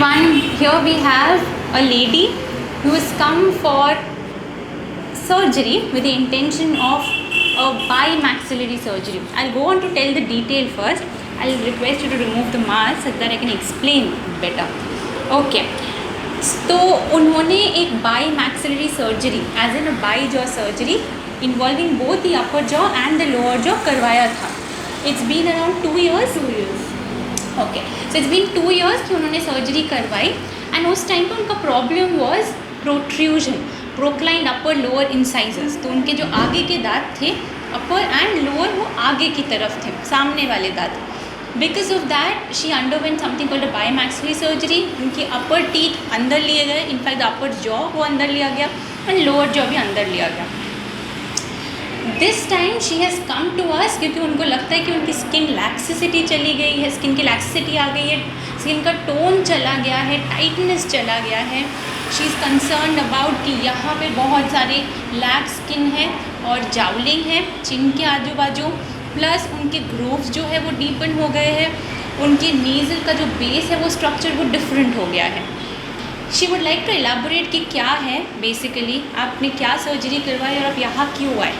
everyone, here we have a lady who has come for surgery with the intention of a bimaxillary surgery. I'll go on to tell the detail first. I'll request you to remove the mask so that I can explain better. Okay. तो उन्होंने एक bimaxillary surgery as an bi jaw surgery involving both the upper jaw and the lower jaw करवाया था. It's been around 2 years. Okay, so it's been 2 years कि उन्होंने surgery करवाई and उस time पर उनका problem was protrusion, proclined upper lower incisors. तो उनके जो आगे के दांत थे अपर एंड लोअर वो आगे की तरफ थे, सामने वाले दांत. Because of that she underwent something called a bimaxillary surgery. उनकी अपर टीथ अंदर लिए गए, इनफैक्ट अपर जॉ वो अंदर लिया गया एंड लोअर जॉ भी अंदर लिया गया. This time she has come to us क्योंकि उनको लगता है कि उनकी स्किन लैक्सिसिटी चली गई है, स्किन की लैक्सिसिटी आ गई है, स्किन का टोन चला गया है, टाइटनेस चला गया है. शी इज़ कंसर्न अबाउट कि यहाँ पे बहुत सारे लैक स्किन है और जावलिंग है चिन के आजू बाजू, प्लस उनके ग्रोव्स जो है वो डीपन हो गए हैं, उनके नीज़ल का जो बेस है वो स्ट्रक्चर वो डिफरेंट हो गया है. She would like to elaborate कि क्या है बेसिकली, आपने क्या सर्जरी करवाई और आप यहाँ क्यों आए.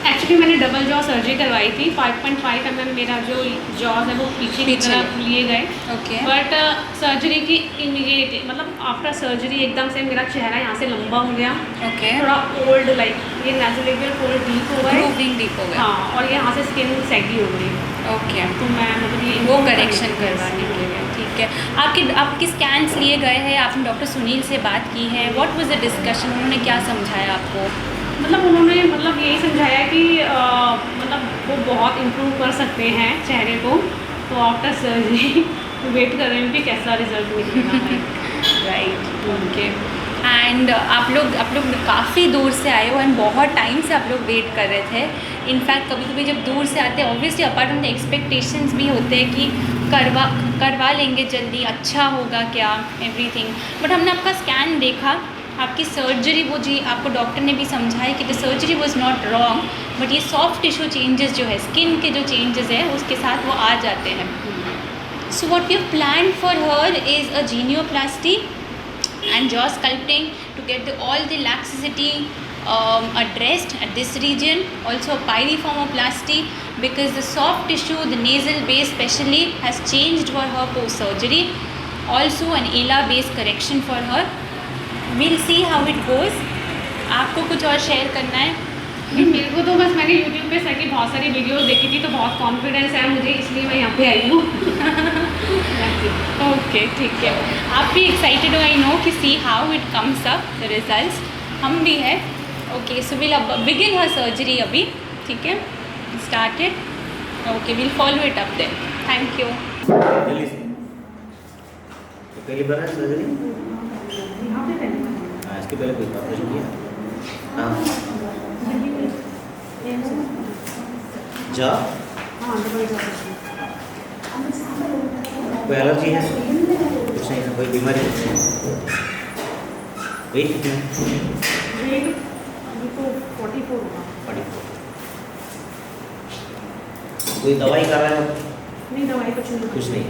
एक्चुअली मैंने डबल जॉ सर्जरी करवाई थी. 5.5 mm मेरा जो जॉज है वो पीछे की तरफ लिए गए. ओके. बट सर्जरी की इमीडिएट मतलब आफ्टर सर्जरी एकदम से मेरा चेहरा यहाँ से लंबा हो गया. ओके. थोड़ा ओल्ड लाइक ये नेज़ोलेबियल थोड़े डीप हो गए. ग्रूविंग डीप हो गया. हाँ, और यहाँ से स्किन सैगी हो गई. ओके. तो मैं मतलब ये वो करेक्शन करवाने के लिए. ठीक है. आपके स्कैन्स लिए गए हैं, आपने डॉक्टर सुनील से बात की है. व्हाट वाज द डिस्कशन, उन्होंने क्या समझाया आपको. मतलब उन्होंने मतलब यही समझाया कि मतलब वो बहुत इम्प्रूव कर सकते हैं चेहरे को. तो आफ्टर सर्जरी वेट कर रहे हैं कि कैसा रिजल्ट मिलेगा. राइट. ओके. एंड आप लोग काफ़ी दूर से आए हो एंड बहुत टाइम से आप लोग वेट कर रहे थे. इनफैक्ट कभी कभी जब दूर से आते हैं obviously apart from the expectations भी होते हैं कि करवा लेंगे जल्दी, अच्छा होगा क्या, एवरीथिंग. बट हमने आपका स्कैन देखा, आपकी सर्जरी वो जी आपको डॉक्टर ने भी समझाया कि the surgery was not wrong, but ये सॉफ्ट टिश्यू चेंजेस जो है, स्किन के जो चेंजेस है उसके साथ वो आ जाते हैं. So what we have planned for her is a genioplasty and jaw sculpting to get all the laxity addressed at this region. Also a pyriformoplasty because the soft tissue, the nasal base especially, has changed for her post surgery. Also an ELA based correction for her. We'll see how it goes. आपको कुछ और share करना है. मेरे को तो बस मैंने यूट्यूब पे सर की बहुत सारी वीडियोस देखी थी तो बहुत कॉन्फिडेंस है मुझे, इसलिए मैं यहाँ पे आई हूँ. ओके, ठीक है. आप भी एक्साइटेड हो, आई नो, कि see how it comes up the results. हम भी है. Okay, so will begin her surgery अभी. ठीक है, started. Okay, will follow it up then. Thank you. पहली बार है सर्जरी. यहाँ पे पहले इसके पहले कोई ऑपरेशन किया. हाँ जा. हाँ, डबल जॉ. कोई एलर्जी है? कुछ नहीं है. कोई बीमारी है? वेट कितना है? वेट अभी तो 44 होगा. 44. कोई दवाई कर रहा है? नहीं, दवाई कुछ नहीं.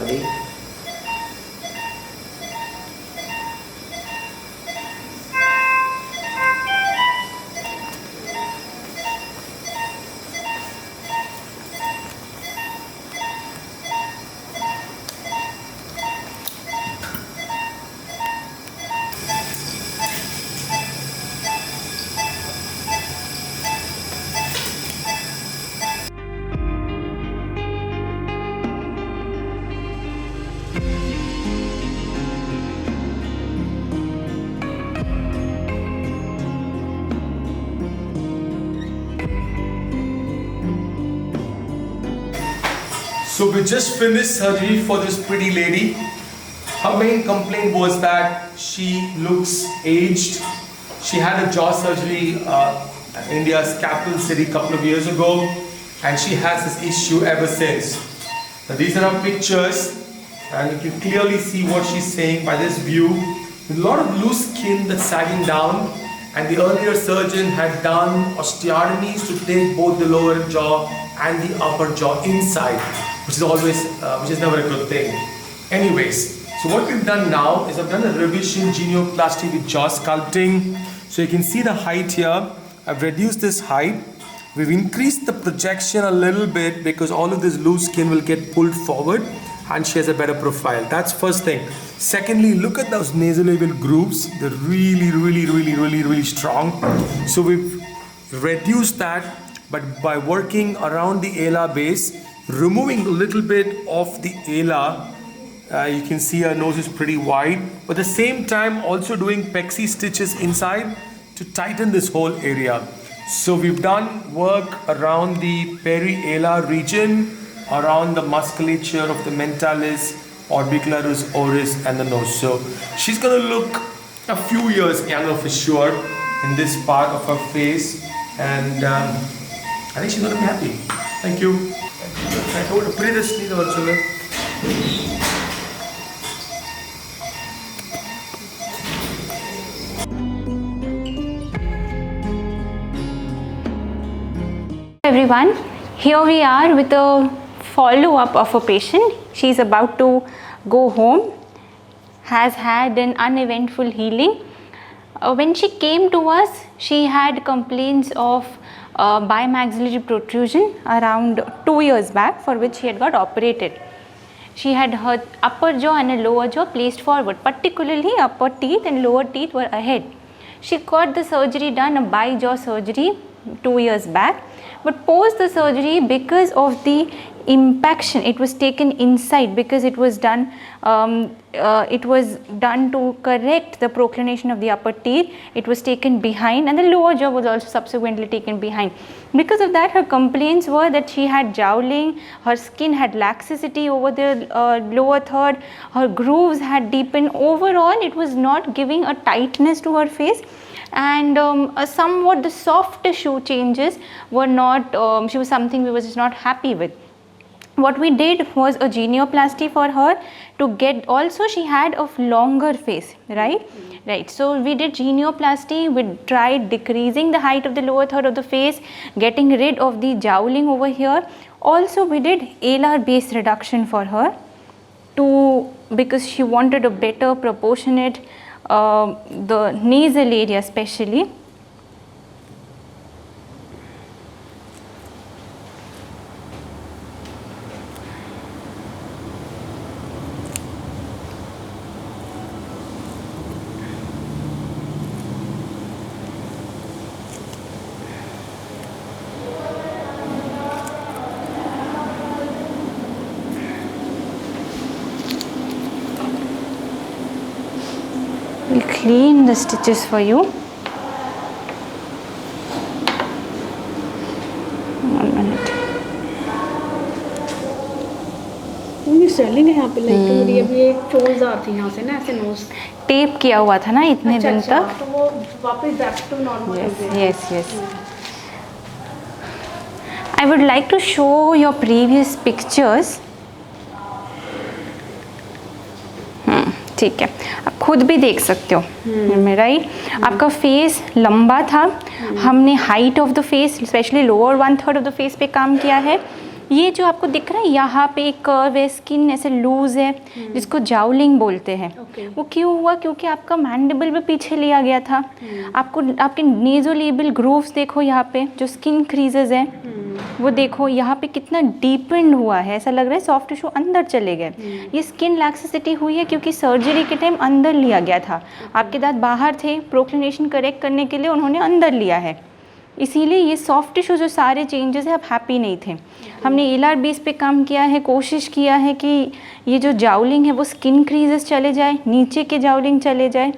अभी So we just finished surgery for this pretty lady. Her main complaint was that she looks aged. She had a jaw surgery in India's capital city a couple of years ago, and she has this issue ever since. Now these are her pictures, and you can clearly see what she's saying by this view. A lot of loose skin that's sagging down, and the earlier surgeon had done osteotomies to take both the lower jaw and the upper jaw inside, which is never a good thing. Anyways, so what we've done now is I've done a revision genioplasty with jaw sculpting. So you can see the height here. I've reduced this height. We've increased the projection a little bit because all of this loose skin will get pulled forward and she has a better profile. That's first thing. Secondly, look at those nasolabial grooves. They're really strong. So we've reduced that, but by working around the alar base, removing a little bit of the alar, you can see her nose is pretty wide, but at the same time also doing pexi stitches inside to tighten this whole area. So we've done work around the peri-alar region, around the musculature of the mentalis, orbicularis oris and the nose. So she's gonna look a few years younger for sure in this part of her face, and I think she's gonna be happy. Thank you. I told her, put it asleep also. Everyone, here we are with a follow-up of a patient. She's about to go home, has had an uneventful healing. When she came to us, she had complaints of bimaxillary protrusion around 2 years back, for which she had got operated. She had her upper jaw and a lower jaw placed forward, particularly upper teeth and lower teeth were ahead. She got the surgery done, a bi-jaw surgery 2 years back, but post the surgery, because of the impaction, it was taken inside because it was done to correct the proclination of the upper teeth. It was taken behind, and the lower jaw was also subsequently taken behind. Because of that, her complaints were that she had jowling, her skin had laxicity over the lower third, her grooves had deepened. Overall, it was not giving a tightness to her face, and somewhat the soft tissue changes were not, she was something we were just not happy with. What we did was a genioplasty for her to get, also she had a longer face, right? Right. So we did genioplasty, we tried decreasing the height of the lower third of the face, getting rid of the jowling over here. Also we did alar base reduction for her because she wanted a better proportionate, the nasal area especially. We'll clean the stitches for you. 1 minute. ये swelling है यहाँ पे, like मेरी अभी एक चोल्स आती है यहाँ से ना, ऐसे नोज टेप किया हुआ था ना इतने दिन तक, तो वो वापस बैक टू नॉर्मल हो गया। yes yes. I would like to show your previous pictures. ठीक है, आप खुद भी देख सकते हो, राइट? आपका फेस लंबा था, हमने height of the face specially lower 1/3 of the face पे काम किया है। ये जो आपको दिख रहा है यहाँ पे एक कर्व है, स्किन ऐसे लूज है, जिसको जाउलिंग बोलते हैं। वो क्यों हुआ? क्योंकि आपका मैंडिबल भी पीछे लिया गया था। आपको आपके नेज़ोलेबियल ग्रूव्स देखो, यहाँ पे जो स्किन क्रीजेज हैं वो देखो, यहाँ पे कितना डीपेंड हुआ है, ऐसा लग रहा है सॉफ्ट टिश्यू अंदर चले गए। ये स्किन लैक्सिसिटी हुई है क्योंकि सर्जरी के टाइम अंदर लिया गया था, आपके दांत बाहर थे, प्रोक्लिनेशन करेक्ट करने के लिए उन्होंने अंदर लिया है, इसीलिए ये सॉफ्ट टिश्यू जो सारे चेंजेस हैं अब हैप्पी नहीं थे। हमने एलआर बेस पे काम किया है, कोशिश किया है कि ये जो जाउलिंग है वो स्किन क्रीजेस चले जाए, नीचे के जाउलिंग चले जाए,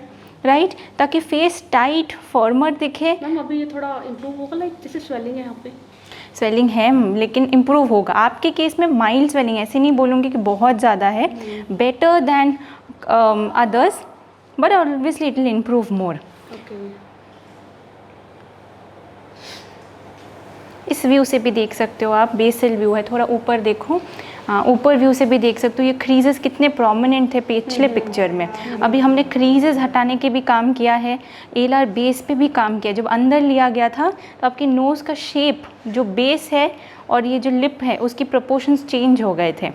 राइट, ताकि फेस टाइट फॉर्मर दिखे। मैम अभी ये थोड़ा इम्प्रूव होगा, लाइक जैसे स्वेलिंग है यहाँ पे, स्वेलिंग है लेकिन इम्प्रूव होगा। आपके केस में माइल्ड स्वेलिंग, ऐसे नहीं बोलूँगी कि बहुत ज़्यादा है, better than others, but obviously it will improve more. Okay. इस व्यू से भी देख सकते हो आप, बेसल व्यू है, थोड़ा ऊपर देखो, हाँ ऊपर व्यू से भी देख सकते हो। ये क्रीजेस कितने प्रोमिनेंट थे पिछले पिक्चर में, अभी हमने क्रीजेस हटाने के भी काम किया है, एलआर बेस पे भी काम किया। जब अंदर लिया गया था तो आपकी नोज़ का शेप, जो बेस है और ये जो लिप है, उसकी प्रोपोर्शंस चेंज हो गए थे।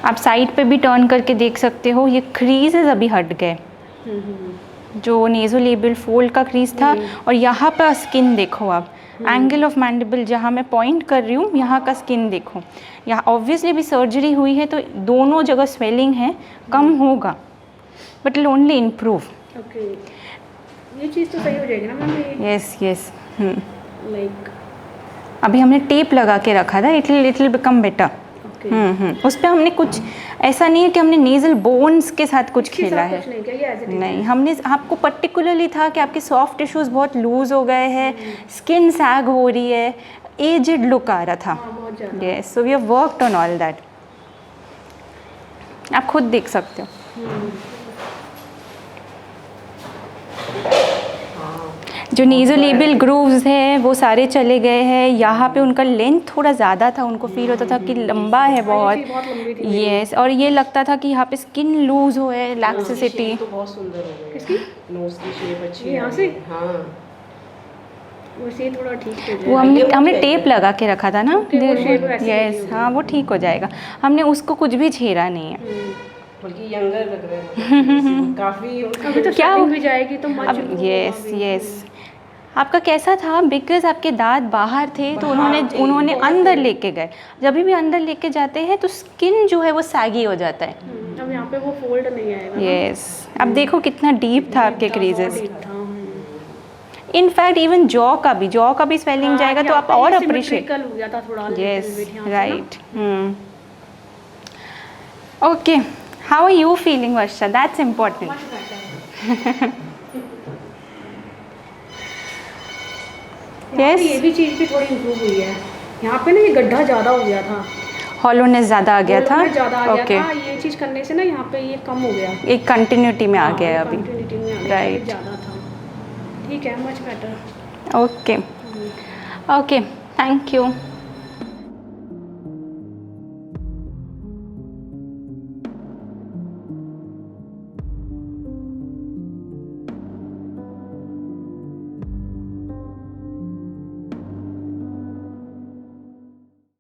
आप साइड पे भी टर्न करके देख सकते हो, ये क्रीजेस अभी हट गए, जो नेज़ोलेबियल फोल्ड का क्रीज था। और यहाँ पर स्किन देखो आप, एंगल ऑफ मैंडिबल जहाँ मैं पॉइंट कर रही हूँ, यहाँ का स्किन देखो। यहाँ ऑब्वियसली अभी सर्जरी हुई है तो दोनों जगह स्वेलिंग है, कम होगा, but will only improve. Okay, ये चीज़ तो सही हो जाएगी ना मैम? Yes yes. लाइक अभी हमने टेप लगा के रखा था, इट विल बिकम बेटर। उस पर हमने कुछ ऐसा नहीं है कि हमने नेजल बोन्स के साथ कुछ खेला है, नहीं। हमने आपको पर्टिकुलरली था कि आपके सॉफ्ट टिश्यूज बहुत लूज हो गए हैं, स्किन सैग हो रही है, एजड लुक आ रहा था। Yes, so we have worked on all that. आप खुद देख सकते हो। जो नेज़ोलेबियल ग्रूव्स हैं वो सारे चले गए हैं। यहाँ पे उनका लेंथ थोड़ा ज़्यादा था, उनको फील होता था कि लंबा है बहुत। यस, और ये लगता था कि यहाँ पे स्किन लूज हो है, लैक्सिसिटी। तो बहुत सुंदर हो गई। किसकी? नोज की शेप अच्छी है यहाँ से? हाँ, वैसे थोड़ा ठीक हो वो जाएगा। हमने टेप लगा के रखा था ना। Okay, वो shape वैसे यस, नहीं हाँ वो ठीक हो जाएगा। हमने उसको कुछ भी छेड़ा नहीं है। बल्कि यंगर लग रहे हैं काफी। अभी तो क्या क्या भी जाएगी तो मत अब यस यस। आपका कैसा था? बिकॉज आपके दांत बाहर थे तो उन्होंने अंदर लेके गए। जब भी अंदर लेके जाते हैं तो स्किन जो है वो सैगी हो जाता है। अब यहाँ पे वो फोल्ड नहीं आएगा। यस, अब देखो कितना डीप था आपके क्रीजेस। Deep था। इनफैक्ट इवन जॉ का भी स्वेलिंग जाएगा तो आप और अप्रिशिएट। हो गया था थोड़ा। Yes right. Okay, how are you feeling Varsha? That's important. Yes, ये भी चीज़ भी थोड़ी इम्प्रूव हुई है। यहाँ पे ना ये गड्ढा ज़्यादा हो गया था, हॉलोनेस ज़्यादा आ गया था। ज़्यादा आ गया ओके, था। ये चीज़ करने से ना यहाँ पे ये कम हो गया, एक कंटिन्यूटी में आ गया है अभी। कंटिन्यूटी में आ गया, राइट। ज़्यादा था। ठीक है, much better. Okay okay, thank you.